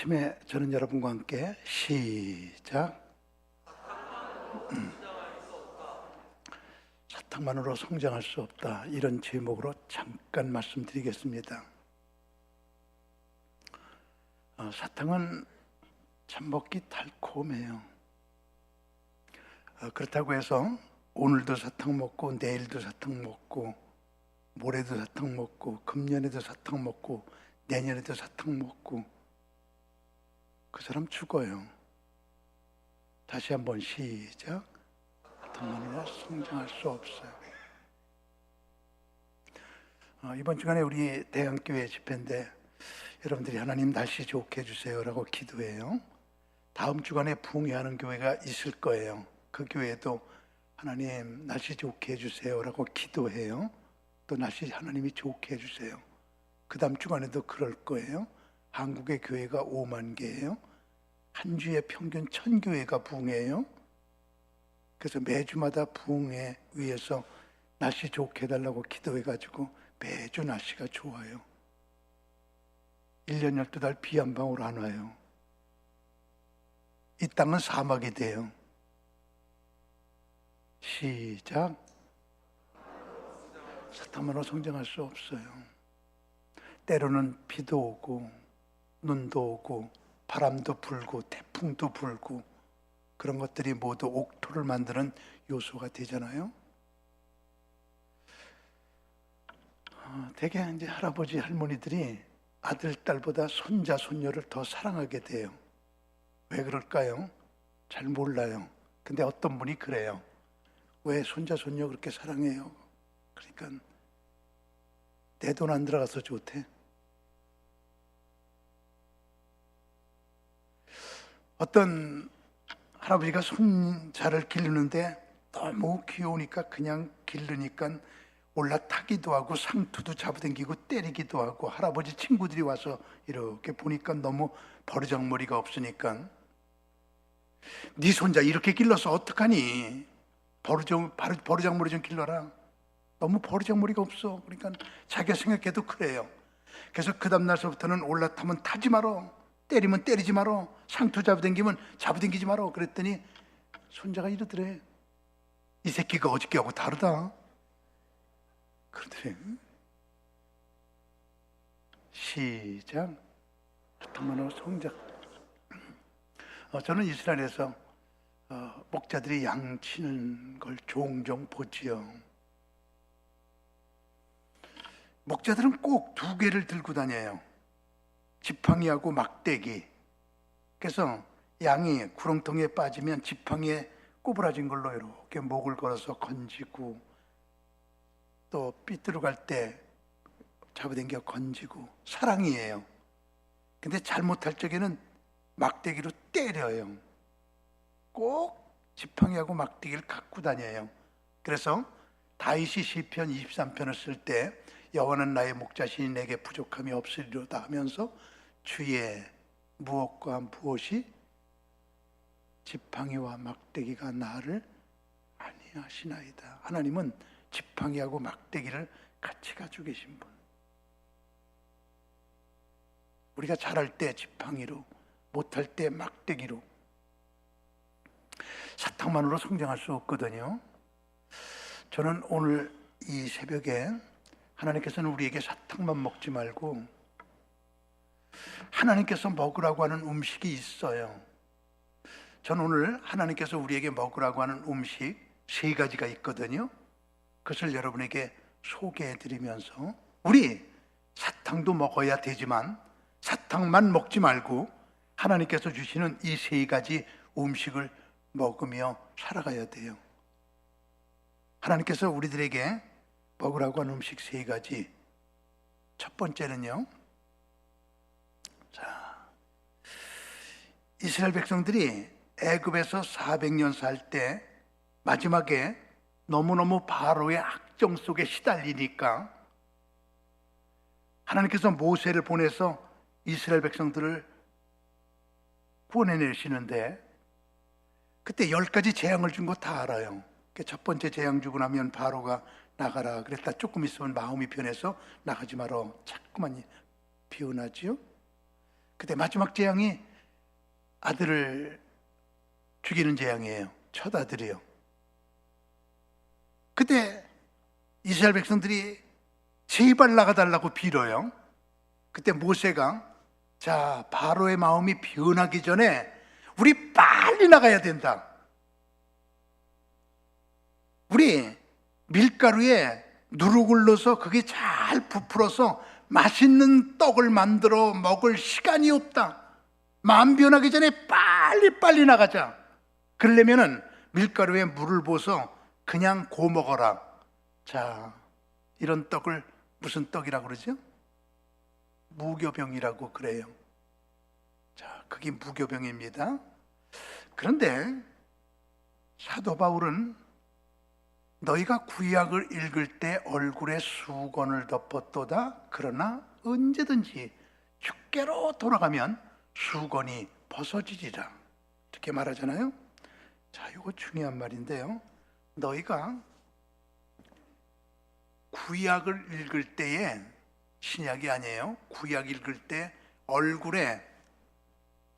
아침에 저는 여러분과 함께 시작. 사탕만으로 성장할 수 없다, 이런 제목으로 잠깐 말씀드리겠습니다. 사탕은 참 먹기 달콤해요. 그렇다고 해서 오늘도 사탕 먹고 내일도 사탕 먹고 모레도 사탕 먹고 금년에도 사탕 먹고 내년에도 사탕 먹고 그 사람 죽어요. 다시 한번 시작. 사탕만으로 성장할 수 없어요. 이번 주간에 우리 대형교회 집회인데 여러분들이 하나님 날씨 좋게 해주세요 라고 기도해요. 다음 주간에 부흥회하는 교회가 있을 거예요. 그 교회도 하나님 날씨 좋게 해주세요 라고 기도해요. 또 날씨 하나님이 좋게 해주세요. 그 다음 주간에도 그럴 거예요. 한국의 교회가 5만 개예요. 한 주에 평균 1000교회가 부흥회예요. 그래서 매주마다 부흥회 위해서 날씨 좋게 해달라고 기도해가지고 매주 날씨가 좋아요. 1년 12달 비 한 방울 안 와요. 이 땅은 사막이 돼요. 시작. 사탕만으로 성장할 수 없어요. 때로는 비도 오고 눈도 오고 바람도 불고 태풍도 불고 그런 것들이 모두 옥토를 만드는 요소가 되잖아요. 대개 이제 할아버지 할머니들이 아들 딸보다 손자 손녀를 더 사랑하게 돼요. 왜 그럴까요? 잘 몰라요. 근데 어떤 분이 그래요. 왜 손자 손녀 그렇게 사랑해요? 그러니까 내 돈 안 들어가서 좋대. 어떤 할아버지가 손자를 기르는데 너무 귀여우니까 그냥 기르니까 올라타기도 하고 상투도 잡아당기고 때리기도 하고, 할아버지 친구들이 와서 이렇게 보니까 너무 버르장머리가 없으니까 네 손자 이렇게 길러서 어떡하니? 버르장머리 좀 길러라. 너무 버르장머리가 없어. 그러니까 자기가 생각해도 그래요. 그래서 그 다음 날서부터는 올라타면 타지 마라, 때리면 때리지 마라, 상투 잡아당기면 잡아당기지 마라. 그랬더니 손자가 이러더래. 이 새끼가 어저께하고 다르다. 그러더래. 시작. 사탕만으로 성장. 저는 이스라엘에서 목자들이 양 치는 걸 종종 보지요. 목자들은 꼭 2개를 들고 다녀요. 지팡이하고 막대기. 그래서 양이 구렁텅이에 빠지면 지팡이에 꼬부라진 걸로 이렇게 목을 걸어서 건지고, 또 삐뚤어 갈 때 잡아당겨 건지고, 사랑이에요. 근데 잘못할 적에는 막대기로 때려요. 꼭 지팡이하고 막대기를 갖고 다녀요. 그래서 다윗이 시편 23편을 쓸 때 여호와는 나의 목자시니 내게 부족함이 없으리로다 하면서 주의 무엇과 무엇이 지팡이와 막대기가 나를 아니하시나이다. 하나님은 지팡이하고 막대기를 같이 가지고 계신 분. 우리가 잘할 때 지팡이로, 못할 때 막대기로. 사탕만으로 성장할 수 없거든요. 저는 오늘 이 새벽에 하나님께서는 우리에게 사탕만 먹지 말고 하나님께서 먹으라고 하는 음식이 있어요. 저는 오늘 하나님께서 우리에게 먹으라고 하는 음식 3가지가 있거든요. 그것을 여러분에게 소개해드리면서, 우리 사탕도 먹어야 되지만 사탕만 먹지 말고 하나님께서 주시는 이 3가지 음식을 먹으며 살아가야 돼요. 하나님께서 우리들에게 먹으라고 하는 음식 3가지. 첫 번째는요, 이스라엘 백성들이 애굽에서 400년 살 때 마지막에 너무너무 바로의 악정 속에 시달리니까 하나님께서 모세를 보내서 이스라엘 백성들을 구원해내시는데, 그때 10가지 재앙을 준 거 다 알아요. 첫 번째 재앙 주고 나면 바로가 나가라 그랬다 조금 있으면 마음이 변해서 나가지 마라 자꾸만 비운하지요. 그때 마지막 재앙이 아들을 죽이는 재앙이에요. 첫 아들이요. 그때 이스라엘 백성들이 제발 나가달라고 빌어요. 그때 모세가 자, 바로의 마음이 변하기 전에 우리 빨리 나가야 된다. 우리 밀가루에 누룩을 넣어서 그게 잘 부풀어서 맛있는 떡을 만들어 먹을 시간이 없다. 마음 변하기 전에 빨리 나가자. 그러려면은 밀가루에 물을 부어서 그냥 고 먹어라. 자, 이런 떡을 무슨 떡이라고 그러죠? 무교병이라고 그래요. 자, 그게 무교병입니다. 그런데 사도 바울은 너희가 구약을 읽을 때 얼굴에 수건을 덮었도다. 그러나 언제든지 주께로 돌아가면 수건이 벗어지리라. 이렇게 말하잖아요. 자, 이거 중요한 말인데요. 너희가 구약을 읽을 때에, 신약이 아니에요. 구약 읽을 때 얼굴에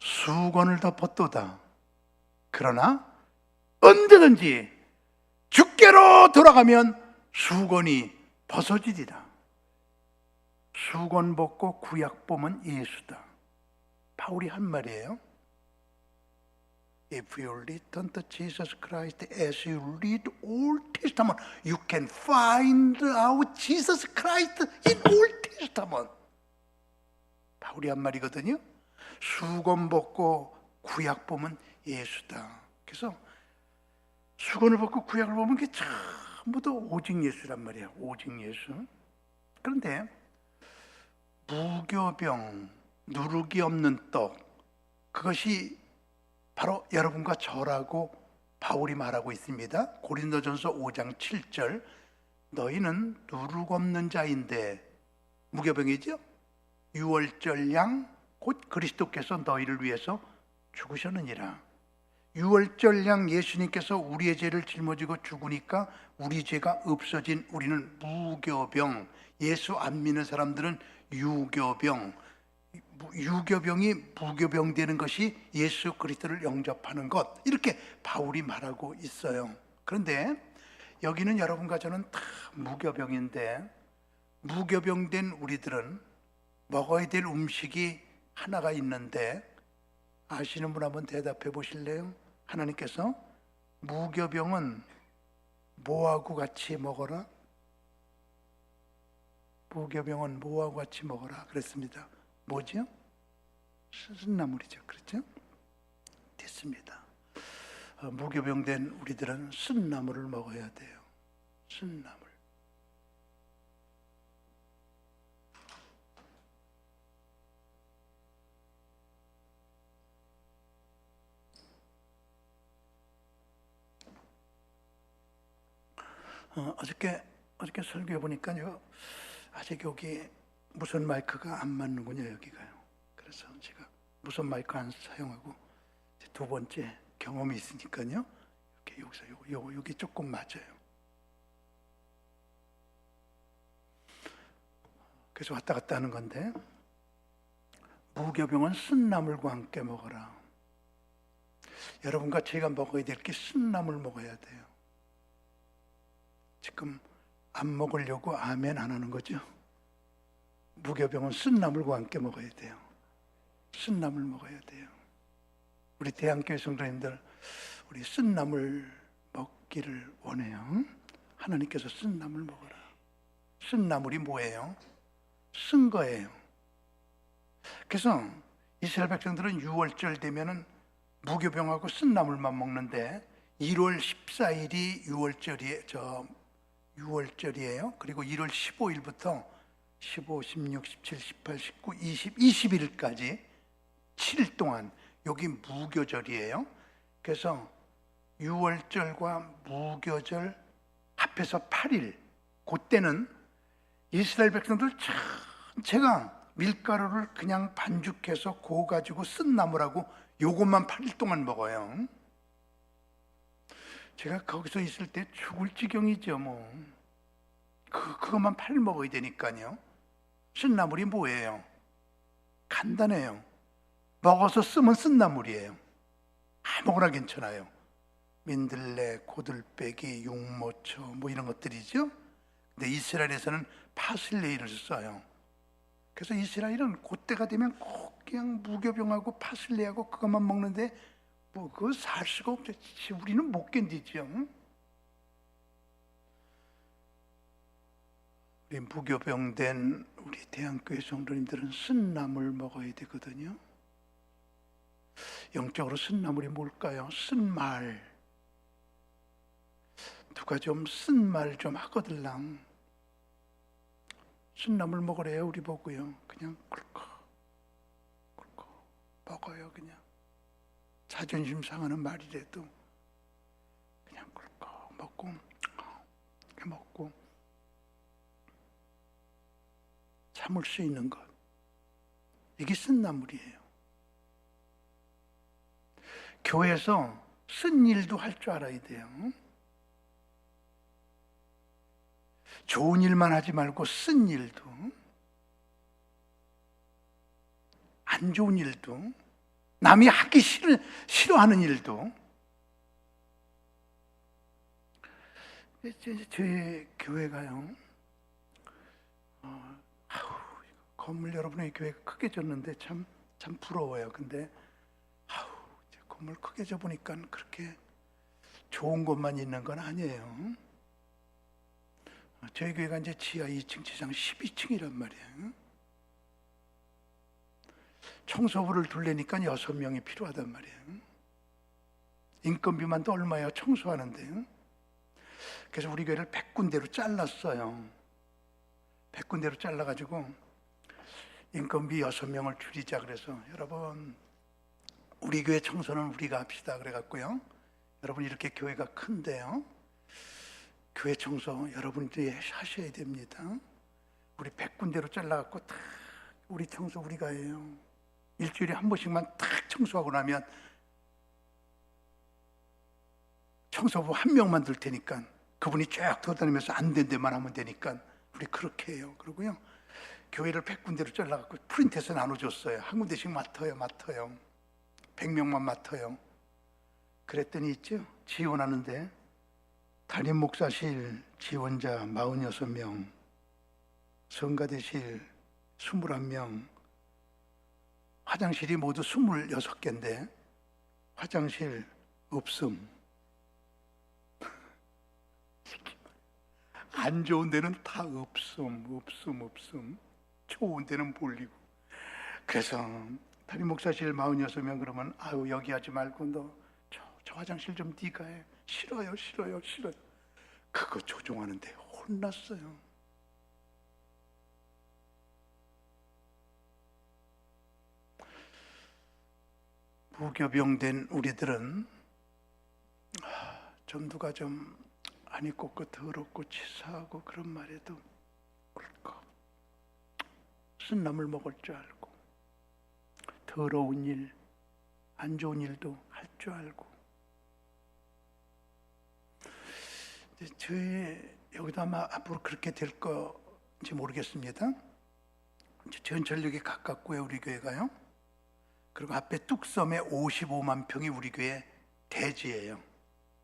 수건을 덮었도다. 그러나 언제든지 주께로 돌아가면 수건이 벗어지리라. 수건 벗고 구약 보면 예수다. 바울이 한 말이에요. If you return to Jesus Christ as you read Old Testament, you can find out Jesus Christ in Old Testament. 바울이 한 말이거든요. 수건 벗고 구약 보면 예수다. 그래서 수건을 벗고 구약을 보면 그게 전부 다 오직 예수란 말이야. 오직 예수. 그런데 무교병, 누룩이 없는 떡, 그것이 바로 여러분과 저라고 바울이 말하고 있습니다. 고린도전서 5장 7절, 너희는 누룩 없는 자인데, 무교병이죠. 유월절 양 곧 그리스도께서 너희를 위해서 죽으셨느니라. 유월절 양 예수님께서 우리의 죄를 짊어지고 죽으니까 우리 죄가 없어진 우리는 무교병, 예수 안 믿는 사람들은 유교병, 유교병이 무교병 되는 것이 예수 그리스도를 영접하는 것, 이렇게 바울이 말하고 있어요. 그런데 여기는 여러분과 저는 다 무교병인데, 무교병된 우리들은 먹어야 될 음식이 하나가 있는데, 아시는 분 한번 대답해 보실래요? 하나님께서 무교병은 뭐하고 같이 먹어라? 무교병은 뭐하고 같이 먹어라 그랬습니다. 뭐죠? 쓴나물이죠. 그렇죠? 됐습니다. 무교병된 우리들은 쓴나물을 먹어야 돼요. 쓴나물. 어저께 설교해 보니까요, 아직 여기 무선 마이크가 안 맞는군요. 여기가요. 그래서 제가 무선 마이크 안 사용하고 두 번째 경험이 있으니까요, 이렇게 여기서 여기 조금 맞아요. 그래서 왔다 갔다 하는 건데, 무교병은 쓴나물과 함께 먹어라. 여러분과 제가 먹어야 될 게 쓴나물 먹어야 돼요. 지금 안 먹으려고 아멘 안 하는 거죠? 무교병은 쓴나물과 함께 먹어야 돼요. 쓴나물 먹어야 돼요. 우리 대한교회 성도님들, 우리 쓴나물 먹기를 원해요. 하나님께서 쓴나물 먹어라. 쓴나물이 뭐예요? 쓴 거예요. 그래서 이스라엘 백성들은 6월절 되면은 무교병하고 쓴나물만 먹는데, 1월 14일이 6월절이에요. 그리고 1월 15일부터 15, 16, 17, 18, 19, 20, 21일까지 7일 동안 여기 무교절이에요. 그래서 6월절과 무교절 합해서 8일, 그때는 이스라엘 백성들 전체가 밀가루를 그냥 반죽해서 고어 가지고 쓴 나물하고 요것만 8일 동안 먹어요. 제가 거기서 있을 때 죽을 지경이죠. 그것만 8일 먹어야 되니까요. 쓴나물이 뭐예요? 간단해요. 먹어서 쓰면 쓴나물이에요. 아무거나 괜찮아요. 민들레, 고들빼기, 육모초 뭐 이런 것들이죠. 근데 이스라엘에서는 파슬레이를 써요. 그래서 이스라엘은 그때가 되면 꼭 그냥 무교병하고 파슬레이하고 그것만 먹는데 뭐 그거 살 수가 없죠. 우리는 못 견디죠. 우리 무교병된 우리 대한교회 성도님들은 쓴나물 먹어야 되거든요. 영적으로 쓴나물이 뭘까요? 쓴말. 누가 좀 쓴말 좀 하거들랑. 쓴나물 먹으래요 우리 보고요. 그냥 꿀꺽 먹어요. 그냥 자존심 상하는 말이라도 그냥 꿀꺽 먹고 이렇게 먹고 참을 수 있는 것, 이게 쓴나물이에요. 교회에서 쓴 일도 할 줄 알아야 돼요. 좋은 일만 하지 말고 쓴 일도, 안 좋은 일도, 남이 하기 싫어하는 일도. 저희 교회가요, 건물 여러분의 교회가 크게 졌는데 참 부러워요. 근데 이제 건물 크게 져 보니까 그렇게 좋은 곳만 있는 건 아니에요. 저희 교회가 이제 지하 2층, 지상 12층이란 말이에요. 청소부를 둘래니까 6명이 필요하단 말이에요. 인건비만 또 얼마예요? 청소하는데요. 그래서 우리 교회를 100군데로 잘랐어요. 100군데로 잘라가지고 인건비 6명을 줄이자 그래서 여러분 우리 교회 청소는 우리가 합시다 그래갖고요. 여러분 이렇게 교회가 큰데요. 교회 청소 여러분들이 하셔야 됩니다. 우리 100군데로 잘라갖고 다 우리 청소 우리가 해요. 일주일에 한 번씩만 탁 청소하고 나면 청소부 1명만 들 테니까 그분이 쫙 돌아다니면서 안 된 데만 하면 되니까 우리 그렇게 해요. 그러고요. 교회를 100군데로 잘라갖고 프린트해서 나눠줬어요. 한 군데씩 맡아요. 100명만 맡아요. 그랬더니 있죠. 지원하는데 담임 목사실 지원자 46명, 성가대실 21명, 화장실이 모두 26개인데 화장실 없음. 안 좋은 데는 다 없음. 좋은 데는 몰리고. 그래서 담임 목사실 46명 그러면 여기 하지 말고 너 저 화장실 좀 네가 해. 싫어요. 그거 조종하는데 혼났어요. 무교병된 우리들은 전두가 좀 안 입고 더럽고 치사하고 그런 말에도 꿀꺽 쓴나물 먹을 줄 알고 더러운 일, 안 좋은 일도 할 줄 알고. 저희 여기도 아마 앞으로 그렇게 될 건지 모르겠습니다. 전철역에 가깝고요 우리 교회가요. 그리고 앞에 뚝섬에 55만 평이 우리 교회 대지예요.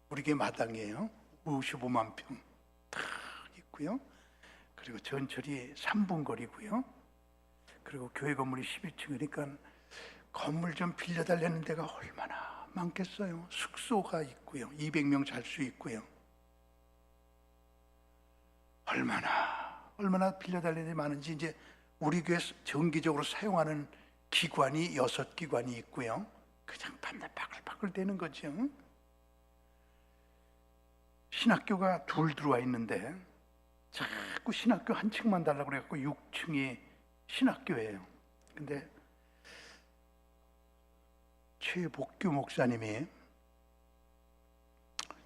우리 교회 마당이에요. 55만 평 딱 있고요. 그리고 전철이 3분 거리고요. 그리고 교회 건물이 12층이니까 건물 좀 빌려달라는 데가 얼마나 많겠어요. 숙소가 있고요. 200명 잘 수 있고요. 얼마나 빌려달라는 데 많은지. 이제 우리 교회 정기적으로 사용하는 기관이 6기관이 있고요. 그냥 밤낮 바글바글 대는 거죠. 신학교가 둘 들어와 있는데 자꾸 신학교 한 층만 달라고 그래갖고 6층이 신학교예요. 근데 최복규 목사님이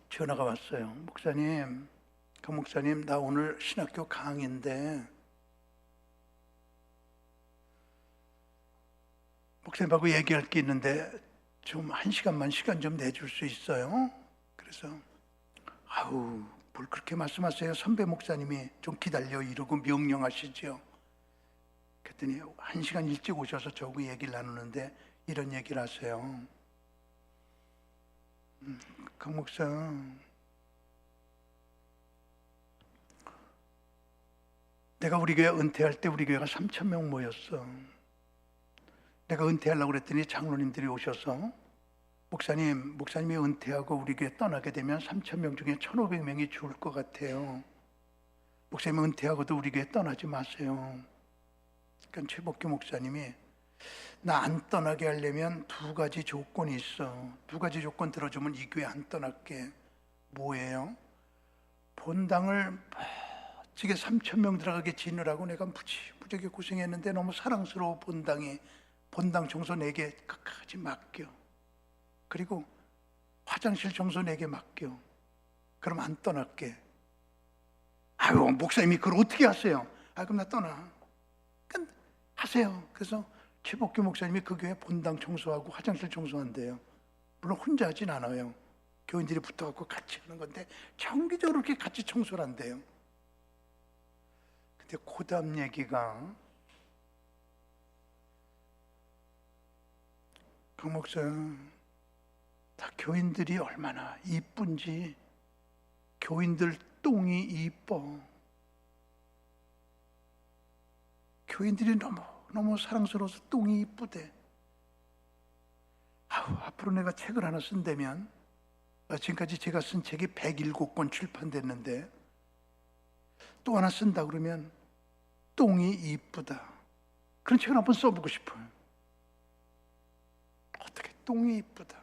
전화가 왔어요. 목사님, 나 오늘 신학교 강의인데 목사님하고 얘기할 게 있는데 좀 1시간만 시간 좀 내줄 수 있어요? 그래서 뭘 그렇게 말씀하세요? 선배 목사님이 좀 기다려 이러고 명령하시죠. 그랬더니 1시간 일찍 오셔서 저하고 얘기를 나누는데 이런 얘기를 하세요. 강 목사, 내가 우리 교회 은퇴할 때 우리 교회가 3,000명 모였어. 내가 은퇴하려고 그랬더니 장로님들이 오셔서 목사님이 은퇴하고 우리 교회 떠나게 되면 3,000명 중에 1,500명이 죽을 것 같아요. 목사님 은퇴하고도 우리 교회 떠나지 마세요. 그러니까 최복규 목사님이 나 안 떠나게 하려면 두 가지 조건이 있어. 두 가지 조건 들어주면 이 교회 안 떠날게. 뭐예요? 본당을 멋지게 3,000명 들어가게 지느라고 내가 무지하게 고생했는데 너무 사랑스러워. 본당 청소 내게 끝까지 맡겨. 그리고 화장실 청소 내게 맡겨. 그럼 안 떠날게. 아유, 목사님이 그걸 어떻게 하세요? 아, 그럼 나 떠나. 하세요. 그래서 최복규 목사님이 그 교회 본당 청소하고 화장실 청소한대요. 물론 혼자 하진 않아요. 교인들이 붙어갖고 같이 하는 건데 정기적으로 이렇게 같이 청소를 한대요. 근데 그 다음 얘기가, 강 목사, 다 교인들이 얼마나 이쁜지, 교인들 똥이 이뻐. 교인들이 너무 사랑스러워서 똥이 이쁘대. 앞으로 내가 책을 하나 쓴다면, 지금까지 제가 쓴 책이 107권 출판됐는데 또 하나 쓴다 그러면 똥이 이쁘다. 그런 책을 한번 써보고 싶어요. 어떻게 똥이 이쁘다.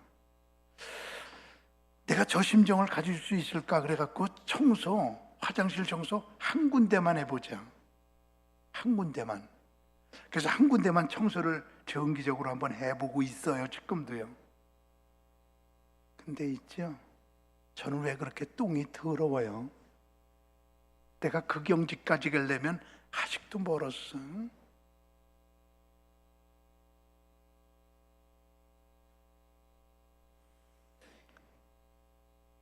내가 저 심정을 가질 수 있을까 그래갖고 화장실 청소 한 군데만 해보자. 한 군데만. 그래서 한 군데만 청소를 정기적으로 한번 해보고 있어요. 지금도요. 근데 있죠, 저는 왜 그렇게 똥이 더러워요? 내가 그 경지까지 가려면 아직도 멀었어.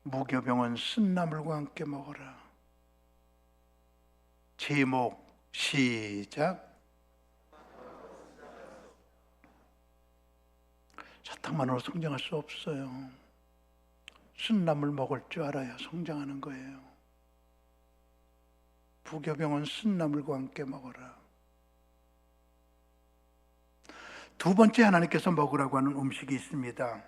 무교병은 쓴나물과 함께 먹어라. 제목 시작. 사탕만으로 성장할 수 없어요. 쓴나물 먹을 줄 알아야 성장하는 거예요. 부교병은 쓴나물과 함께 먹어라. 두 번째 하나님께서 먹으라고 하는 음식이 있습니다.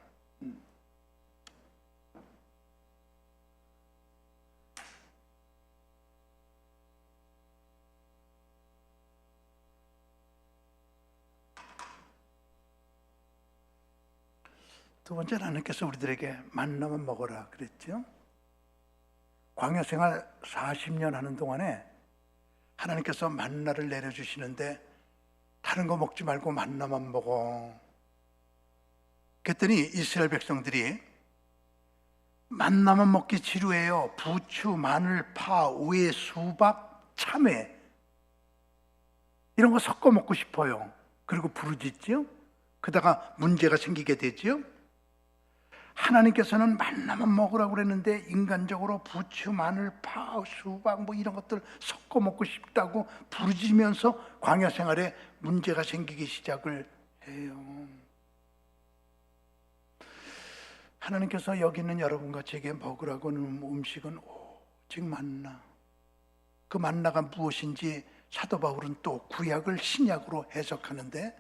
두 번째 하나님께서 우리들에게 만나만 먹어라 그랬죠. 광야생활 40년 하는 동안에 하나님께서 만나를 내려주시는데 다른 거 먹지 말고 만나만 먹어. 그랬더니 이스라엘 백성들이 만나만 먹기 지루해요. 부추, 마늘, 파, 오이, 수박, 참외 이런 거 섞어 먹고 싶어요. 그리고 부르짖죠. 그러다가 문제가 생기게 되죠. 하나님께서는 만나만 먹으라고 그랬는데 인간적으로 부추, 마늘, 파, 수박 뭐 이런 것들 섞어 먹고 싶다고 부르짖으면서 광야 생활에 문제가 생기기 시작을 해요. 하나님께서 여기 있는 여러분과 제게 먹으라고 하는 음식은 오직 만나. 그 만나가 무엇인지 사도 바울은 또 구약을 신약으로 해석하는데,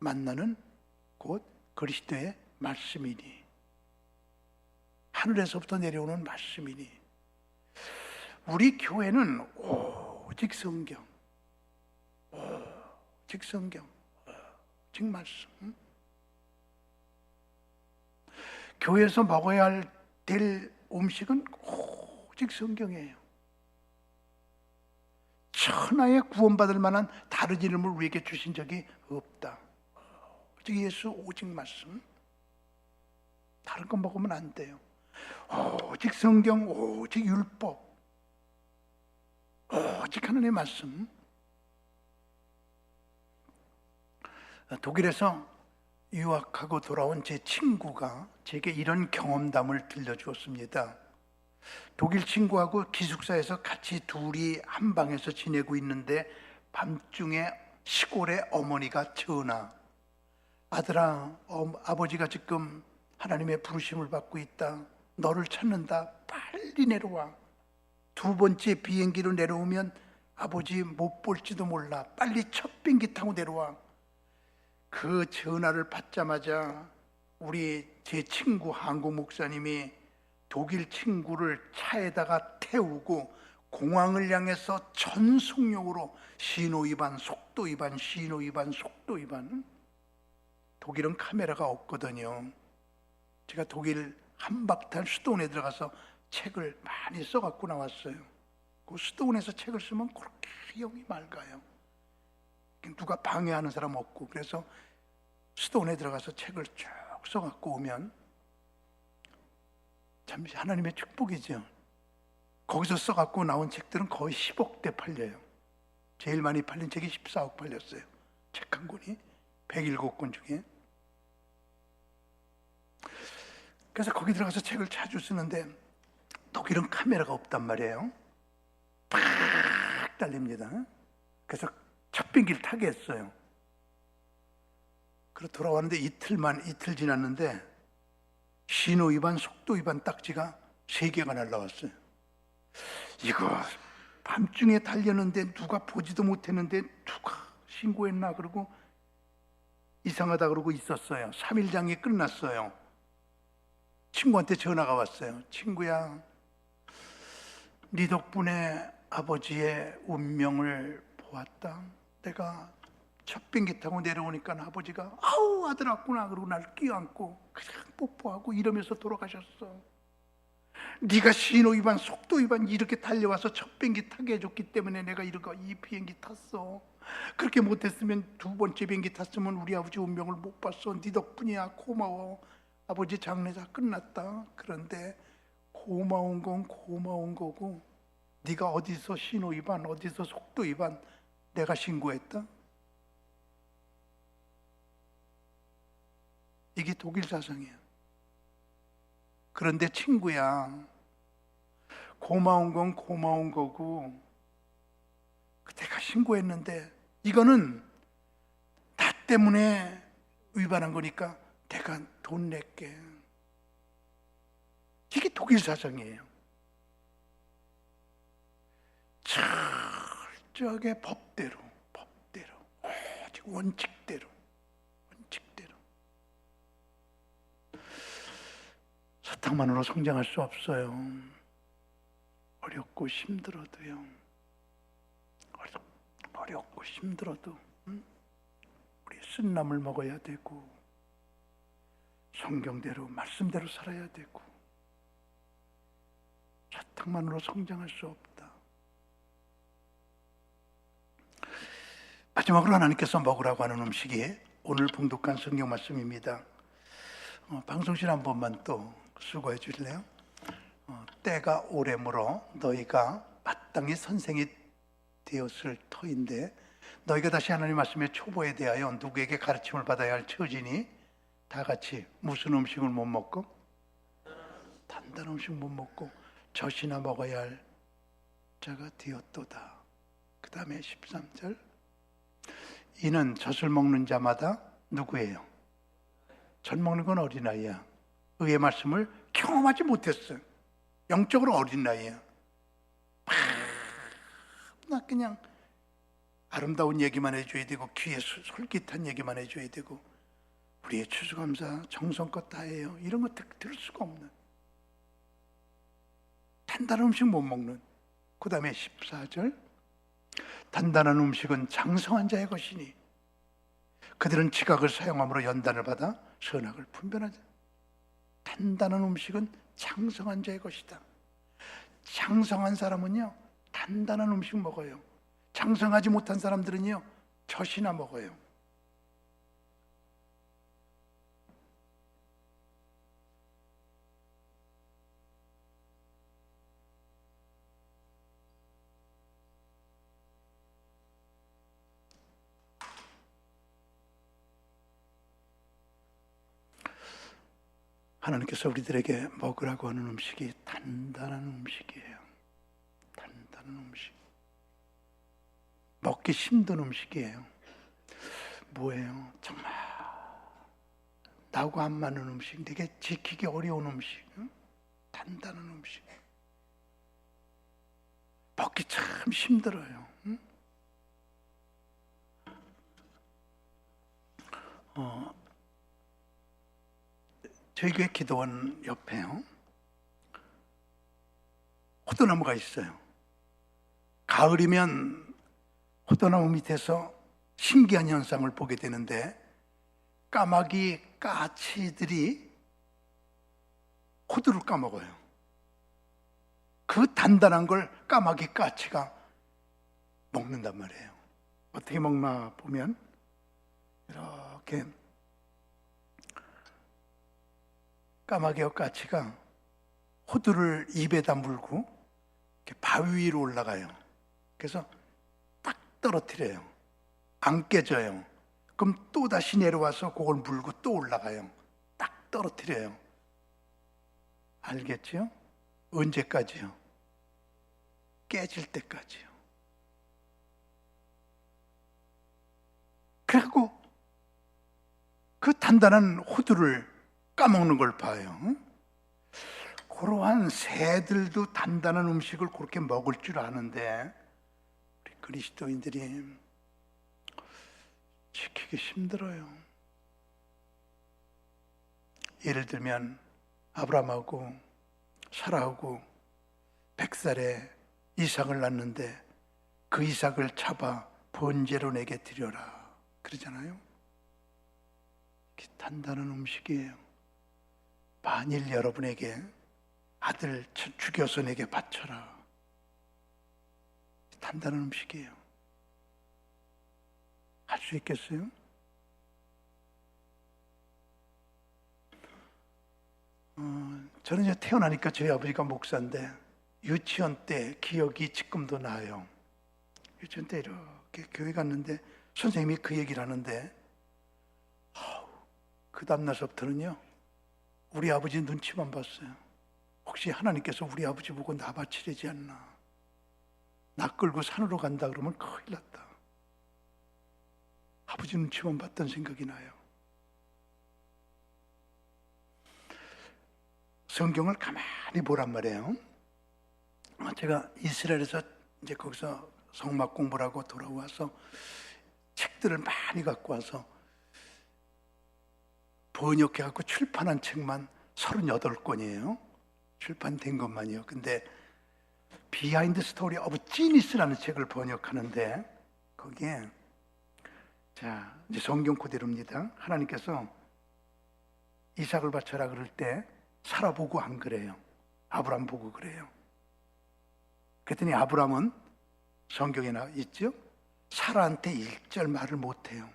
만나는 곧 그리스도의 말씀이니, 하늘에서부터 내려오는 말씀이니, 우리 교회는 오직 성경, 오직 성경, 오직 말씀. 교회에서 먹어야 될 음식은 오직 성경이에요. 천하에 구원받을 만한 다른 이름을 우리에게 주신 적이 없다. 오직 예수, 오직 말씀. 다른 거 먹으면 안 돼요. 오직 성경, 오직 율법, 오직 하나님의 말씀. 독일에서 유학하고 돌아온 제 친구가 제게 이런 경험담을 들려주었습니다. 독일 친구하고 기숙사에서 같이 둘이 한 방에서 지내고 있는데 밤중에 시골에 어머니가 전화. 아들아, 아버지가 지금 하나님의 부르심을 받고 있다. 너를 찾는다. 빨리 내려와. 두 번째 비행기로 내려오면 아버지 못 볼지도 몰라. 빨리 첫 비행기 타고 내려와. 그 전화를 받자마자 제 친구 한국 목사님이 독일 친구를 차에다가 태우고 공항을 향해서 전속력으로 신호 위반, 속도 위반, 신호 위반, 속도 위반. 독일은 카메라가 없거든요. 제가 독일 한바탕 수도원에 들어가서 책을 많이 써갖고 나왔어요. 그 수도원에서 책을 쓰면 그렇게 영이 맑아요. 누가 방해하는 사람 없고. 그래서 수도원에 들어가서 책을 쭉 써갖고 오면 참 하나님의 축복이죠. 거기서 써갖고 나온 책들은 거의 10억 대 팔려요. 제일 많이 팔린 책이 14억 팔렸어요. 책 한 권이 107권 중에. 그래서 거기 들어가서 책을 자주 쓰는데 독일은 카메라가 없단 말이에요. 팍 달립니다. 그래서 첫 비행기를 타게 했어요. 그리고 돌아왔는데 이틀 지났는데 신호 위반, 속도 위반 딱지가 3개가 날라왔어요. 이거 밤중에 달렸는데 누가 보지도 못했는데 누가 신고했나 그러고 이상하다 그러고 있었어요. 3일장이 끝났어요. 친구한테 전화가 왔어요. 친구야, 네 덕분에 아버지의 운명을 보았다. 내가 첫 비행기 타고 내려오니까 아버지가 아우 아들 왔구나 그러고 날 끼안고 그냥 뽀뽀하고 이러면서 돌아가셨어. 네가 신호 위반, 속도 위반 이렇게 달려와서 첫 비행기 타게 해줬기 때문에 내가 이 비행기 탔어. 그렇게 못했으면 두 번째 비행기 탔으면 우리 아버지 운명을 못 봤어. 네 덕분이야. 고마워. 아버지 장례 다 끝났다. 그런데 고마운 건 고마운 거고 네가 어디서 신호 위반, 어디서 속도 위반 내가 신고했다? 이게 독일 사상이야. 그런데 친구야, 고마운 건 고마운 거고 내가 신고했는데 이거는 나 때문에 위반한 거니까 내가 돈 낼게. 이게 독일 사상이에요. 철저하게 법대로 오직 원칙대로. 사탕만으로 성장할 수 없어요. 어렵고 힘들어도요. 어렵고 힘들어도 우리 쓴나물 먹어야 되고 성경대로 말씀대로 살아야 되고 사탕만으로 성장할 수 없다. 마지막으로 하나님께서 먹으라고 하는 음식이 오늘 봉독한 성경 말씀입니다. 방송실 한 번만 또 수고해 주실래요? 때가 오래므로 너희가 마땅히 선생이 되었을 터인데 너희가 다시 하나님 말씀의 초보에 대하여 누구에게 가르침을 받아야 할 처지니 다 같이 무슨 음식을 못 먹고 단단한 음식 못 먹고 젖이나 먹어야 할 자가 되었도다. 그 다음에 13절 이는 젖을 먹는 자마다 누구예요? 젖 먹는 건 어린아이야. 의의 말씀을 경험하지 못했어요. 영적으로 어린 나이야. 나 그냥 아름다운 얘기만 해줘야 되고 귀에 솔깃한 얘기만 해줘야 되고 우리의 추수감사 정성껏 다 해요. 이런 거 들을 수가 없는 단단한 음식 못 먹는. 그 다음에 14절 단단한 음식은 장성한 자의 것이니 그들은 지각을 사용함으로 연단을 받아 선악을 분별하자. 단단한 음식은 장성한 자의 것이다. 장성한 사람은요 단단한 음식 먹어요. 장성하지 못한 사람들은요 젖이나 먹어요. 하나님께서 우리들에게 먹으라고 하는 음식이 단단한 음식이에요. 단단한 음식. 먹기 힘든 음식이에요. 뭐예요? 정말 나하고 안 맞는 음식, 되게 지키기 어려운 음식, 단단한 음식 먹기 참 힘들어요. 저희 교회 기도원 옆에요, 호두나무가 있어요. 가을이면 호두나무 밑에서 신기한 현상을 보게 되는데, 까마귀 까치들이 호두를 까먹어요. 그 단단한 걸 까마귀 까치가 먹는단 말이에요. 어떻게 먹나 보면 이렇게 까마귀와 까치가 호두를 입에다 물고 이렇게 바위 위로 올라가요. 그래서 딱 떨어뜨려요. 안 깨져요. 그럼 또 다시 내려와서 그걸 물고 또 올라가요. 딱 떨어뜨려요. 알겠죠? 언제까지요? 깨질 때까지요. 그래갖고 그 단단한 호두를 까먹는 걸 봐요. 그러한 새들도 단단한 음식을 그렇게 먹을 줄 아는데, 우리 그리스도인들이 지키기 힘들어요. 예를 들면 아브라함하고 사라하고 100살에 이삭을 낳는데 그 이삭을 잡아 번제로 내게 드려라 그러잖아요. 단단한 음식이에요. 만일 여러분에게 아들 죽여서 내게 바쳐라, 단단한 음식이에요. 할 수 있겠어요? 저는 이제 태어나니까 저희 아버지가 목사인데 유치원 때 기억이 지금도 나요. 유치원 때 이렇게 교회 갔는데 선생님이 그 얘기를 하는데, 그 다음날서부터는요 우리 아버지 눈치만 봤어요. 혹시 하나님께서 우리 아버지 보고 나 바치려지 않나, 나 끌고 산으로 간다 그러면 큰일 났다. 아버지 눈치만 봤던 생각이 나요. 성경을 가만히 보란 말이에요. 제가 이스라엘에서 이제 거기서 성막 공부를 하고 돌아와서 책들을 많이 갖고 와서 번역해갖고 출판한 책만 38권이에요. 출판된 것만이요. 근데 비하인드 스토리 오브 지니스라는 책을 번역하는데, 거기에 자, 이제 성경 그대로입니다. 하나님께서 이삭을 바쳐라 그럴 때 사라 보고 안 그래요. 아브람 보고 그래요. 그랬더니 아브람은 성경에 나와 있죠? 사라한테 일절 말을 못해요.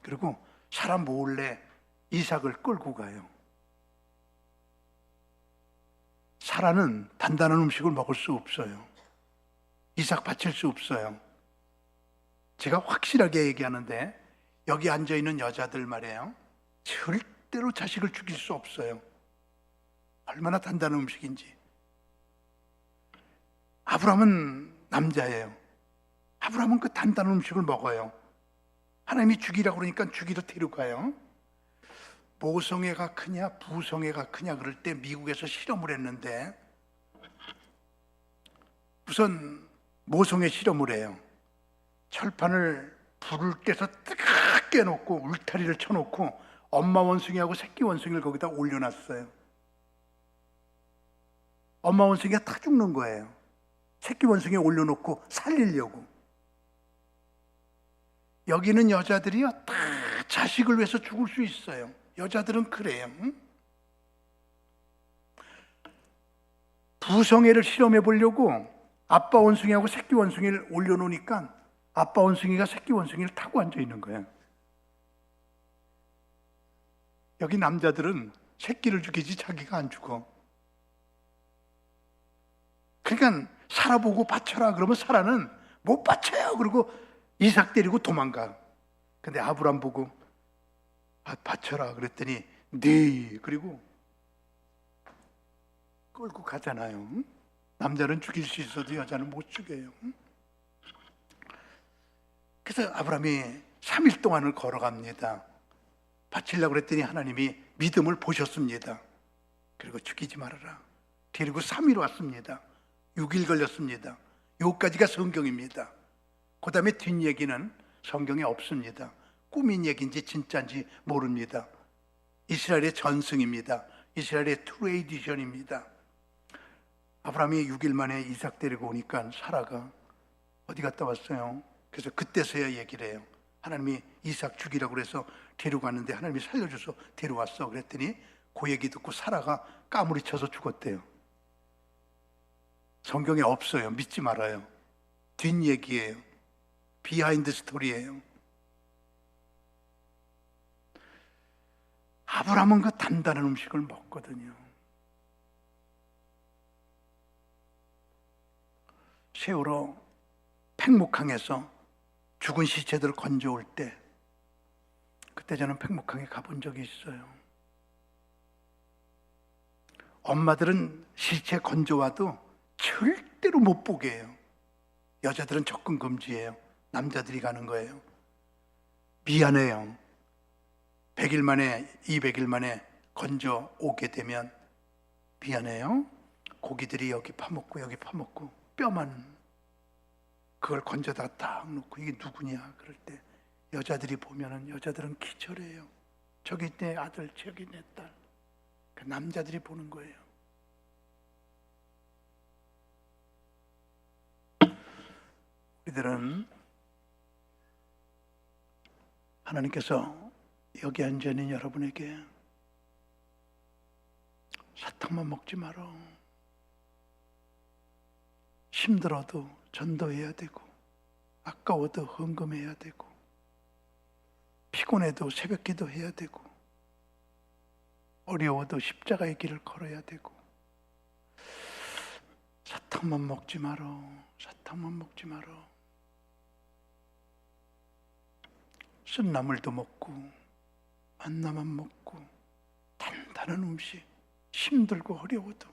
그리고 사라 몰래 이삭을 끌고 가요. 사라는 단단한 음식을 먹을 수 없어요. 이삭 바칠 수 없어요. 제가 확실하게 얘기하는데, 여기 앉아있는 여자들 말이에요, 절대로 자식을 죽일 수 없어요. 얼마나 단단한 음식인지. 아브람은 남자예요. 아브람은 그 단단한 음식을 먹어요. 하나님이 죽이라고 그러니까 죽이러 데려가요. 모성애가 크냐 부성애가 크냐 그럴 때 미국에서 실험을 했는데, 우선 모성애 실험을 해요. 철판을 불을 떼서 뜨겁게 놓고 울타리를 쳐놓고 엄마 원숭이하고 새끼 원숭이를 거기다 올려놨어요. 엄마 원숭이가 다 죽는 거예요. 새끼 원숭이 올려놓고 살리려고. 여기는 여자들이요 다 자식을 위해서 죽을 수 있어요. 여자들은 그래요. 부성애를 실험해 보려고 아빠 원숭이하고 새끼 원숭이를 올려놓으니까 아빠 원숭이가 새끼 원숭이를 타고 앉아 있는 거예요. 여기 남자들은 새끼를 죽이지 자기가 안 죽어. 그러니까 사라 보고 바쳐라 그러면 사라는 못 바쳐요. 그리고 이삭 데리고 도망가. 근데 아브람 보고 바쳐라 그랬더니 네, 그리고 끌고 가잖아요. 남자는 죽일 수 있어도 여자는 못 죽여요. 그래서 아브람이 3일 동안을 걸어갑니다. 바치려고 그랬더니 하나님이 믿음을 보셨습니다. 그리고 죽이지 말아라. 데리고 3일 왔습니다. 6일 걸렸습니다. 여기까지가 성경입니다. 그 다음에 뒷얘기는 성경에 없습니다. 꿈인 얘기인지 진짜인지 모릅니다. 이스라엘의 전승입니다. 이스라엘의 트레디션입니다. 아브라함이 6일 만에 이삭 데리고 오니까 사라가 어디 갔다 왔어요? 그래서 그때서야 얘기를 해요. 하나님이 이삭 죽이라고 그래서 데려갔는데 하나님이 살려줘서 데려왔어. 그랬더니 그 얘기 듣고 사라가 까무리 쳐서 죽었대요. 성경에 없어요. 믿지 말아요. 뒷얘기예요. 비하인드 스토리예요. 아브라함은 그 단단한 음식을 먹거든요. 세월호 팽목항에서 죽은 시체들을 건져올 때 그때 저는 팽목항에 가본 적이 있어요. 엄마들은 시체 건져와도 절대로 못 보게 해요. 여자들은 접근 금지예요. 남자들이 가는 거예요. 미안해요. 100일 만에 200일 만에 건져 오게 되면 미안해요. 고기들이 여기 파먹고 여기 파먹고 뼈만 그걸 건져다 딱 놓고 이게 누구냐 그럴 때 여자들이 보면은 여자들은 기절해요. 저기 내 아들 저기 내 딸. 그 남자들이 보는 거예요. 우리들은 하나님께서 여기 앉아있는 여러분에게 사탕만 먹지 마라. 힘들어도 전도해야 되고 아까워도 헌금해야 되고 피곤해도 새벽기도 해야 되고 어려워도 십자가의 길을 걸어야 되고 사탕만 먹지 마라. 사탕만 먹지 마라. 쓴나물도 먹고 만나만 먹고 단단한 음식, 힘들고 어려워도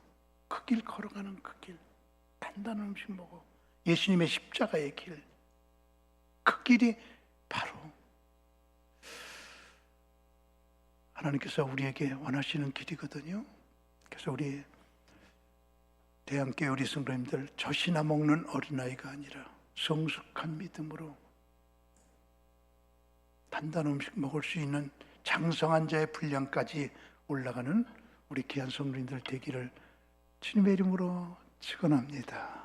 그 길 걸어가는 그 길, 단단한 음식 먹어. 예수님의 십자가의 길, 그 길이 바로 하나님께서 우리에게 원하시는 길이거든요. 그래서 우리 대한교회 우리 성도님들 젖이나 먹는 어린아이가 아니라 성숙한 믿음으로 단단한 음식 먹을 수 있는 장성한 자의 분량까지 올라가는 우리 귀한 성도님들 되기를 주님의 이름으로 축원합니다.